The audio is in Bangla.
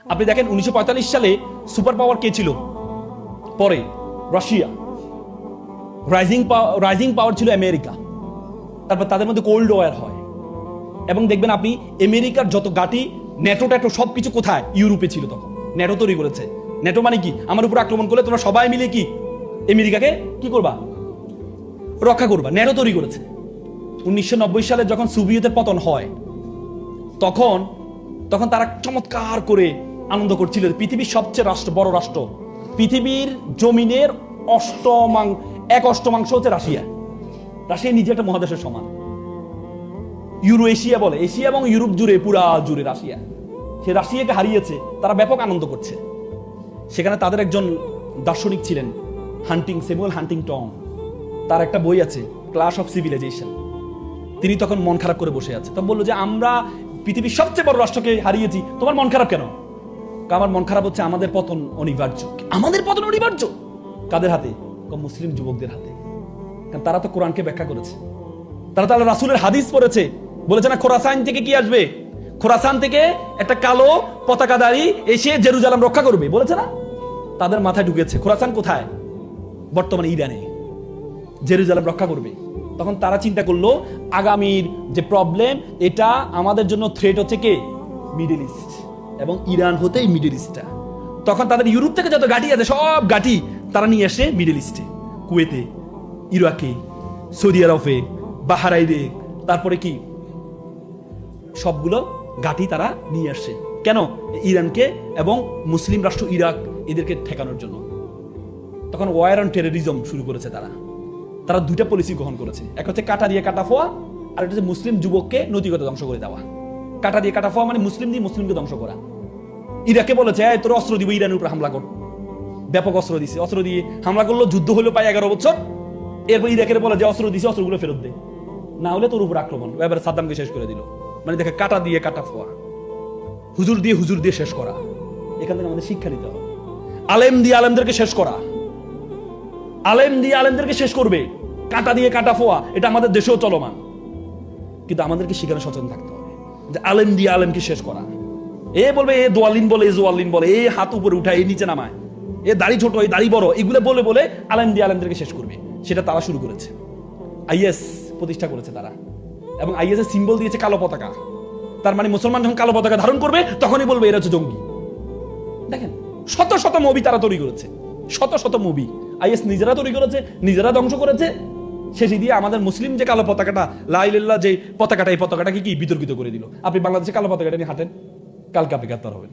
আপনি দেখেন 1945 সালে সুপার পাওয়ার কে ছিল? পরে রাশিয়া। রাইজিং পাওয়ার ছিল আমেরিকা। তারপর তাদের মধ্যে কোল্ড ওয়ার হয় এবং দেখবেন আপনি আমেরিকার যত গাটি ন্যাটো ট্যাটো সবকিছু কোথায়? ইউরোপে ছিল। তখন ন্যাটো তৈরি করেছে। ন্যাটো মানে কি? আমার উপর আক্রমণ করলে তোমরা সবাই মিলে কি আমেরিকাকে কি করবা? রক্ষা করবা। ন্যাটো তৈরি করেছে। 1990 সালে যখন সোভিয়েতের পতন হয় তখন তারা চমৎকার করে আনন্দ করছিল। পৃথিবীর সবচেয়ে বড় রাষ্ট্র, পৃথিবীর জমিনের এক অষ্টমাংশ হচ্ছে রাশিয়া। রাশিয়া নিজে একটা মহাদেশের সমান। ইউরো এশিয়া বলে, এশিয়া এবং ইউরোপ জুড়ে পুরা জুড়ে রাশিয়া। সে রাশিয়াকে হারিয়েছে, তারা ব্যাপক আনন্দ করছে। সেখানে তাদের একজন দার্শনিক ছিলেন স্যামুয়েল হান্টিংটন। তার একটা বই আছে ক্লাস অফ সিভিলাইজেশন। তিনি তখন মন খারাপ করে বসে আছে। তখন বললো যে আমরা পৃথিবীর সবচেয়ে বড় রাষ্ট্রকে হারিয়েছি, তোমার মন খারাপ কেন? আমার মন খারাপ হচ্ছে আমাদের পতন অনিবার্য। আমাদের পতন অনিবার্য কাদের হাতে? মুসলিম যুবকদের হাতে। কারণ তারা তো কোরআনকে ব্যাখ্যা করেছে, তারা তাহলে রাসূলের হাদিস পড়েছে। বলেছে না খোরাসান থেকে কি আসবে? খোরাসান থেকে একটা কালো পতাকাধারী এসে জেরুজালেম রক্ষা করবে, বলেছে না? তাদের মাথায় ঢুকেছে খোরাসান কোথায়? বর্তমানে ইরানে। জেরুজালেম রক্ষা করবে। তখন তারা চিন্তা করলো আগামীর যে প্রবলেম, এটা আমাদের জন্য থ্রেট হচ্ছে কে? মিডল ইস্ট, এবং ইরান হতেই মিডল ইস্টটা। তখন তাদের ইউরোপ থেকে যত গাটি আছে সব গাটি তারা নিয়ে আসে মিডল ইস্টে, কুয়েতে, ইরাকে, সৌদি আরবে, বাহরাইনে, তারপরে কি সবগুলো গাটি তারা নিয়ে আসছে। কেন? ইরানকে এবং মুসলিম রাষ্ট্র ইরাক এদেরকে ঠেকানোর জন্য। তখন ওয়ার অন টেরোরিজম শুরু করেছে তারা দুইটা পলিসি গ্রহণ করেছে। এক হচ্ছে কাটা দিয়ে কাটা ফোয়া, আর একটা হচ্ছে মুসলিম যুবককে নৈতিকত ধ্বংস করে দেওয়া। কাটা দিয়ে কাটা ফোয়া মানে মুসলিম দিয়ে মুসলিমকে ধ্বংস করা। ইরাকে বলেছে তোর অস্ত্র দিব, ইরানের উপর হামলা কর। ব্যাপক অস্ত্র দিছে, অস্ত্র দিয়ে হামলা করলো, যুদ্ধ হলো প্রায় 11 বছর। এরপর ইরাকের বলে যে অস্ত্র দিছে, অস্ত্রগুলো ফেরত দে, না হলে তোর উপর আক্রমণ। এবার সাদ্দামকে শেষ করে দিল। মানে দেখে কাটা দিয়ে কাটা ফোয়া, হুজুর দিয়ে শেষ করা। এখান থেকে আমাদের শিক্ষা নিতে হবে। আলেম দিয়ে আলেমদেরকে শেষ করা, আলেম দিয়ে আলেমদেরকে শেষ করবে। কাটা দিয়ে কাটা ফোয়া এটা আমাদের দেশেও চলমান, কিন্তু আমাদেরকে সেখানে সচেতন থাকতে হবে যে আলেম দিয়ে আলেমকে শেষ করা। বলবে দোয়ালিন বলে, জোয়ালিন বলে, হাত উপরে উঠায়, নিচে নামায়, দাড়ি ছোট, দাড়ি বড়, এগুলো বলে আলেম দিয়ে আলেমদেরকে শেষ করবে। সেটা তারা শুরু করেছে। আইএস প্রতিষ্ঠা করেছে তারা, এবং আইএস এর সিম্বল দিয়েছে কালো পতাকা। তার মানে মুসলমান যখন কালো পতাকা ধারণ করবে তখনই বলবে এরা হচ্ছে জঙ্গি। দেখেন শত শত মুভি তারা তৈরি করেছে, শত শত মুভি আইএস নিজেরা তৈরি করেছে, নিজেরা ধ্বংস করেছে। শেষে দিয়ে আমাদের মুসলিম যে কালো পতাকাটা, লা ইলাহা ইল্লাল্লাহ যে পতাকাটা, এই পতাকাটাকে কি বিতর্কিত করে দিল। আপনি বাংলাদেশে কালো পতাকাটা নিয়ে হাঁটেন, কালকে আপনি গ্রেফতার হবেন।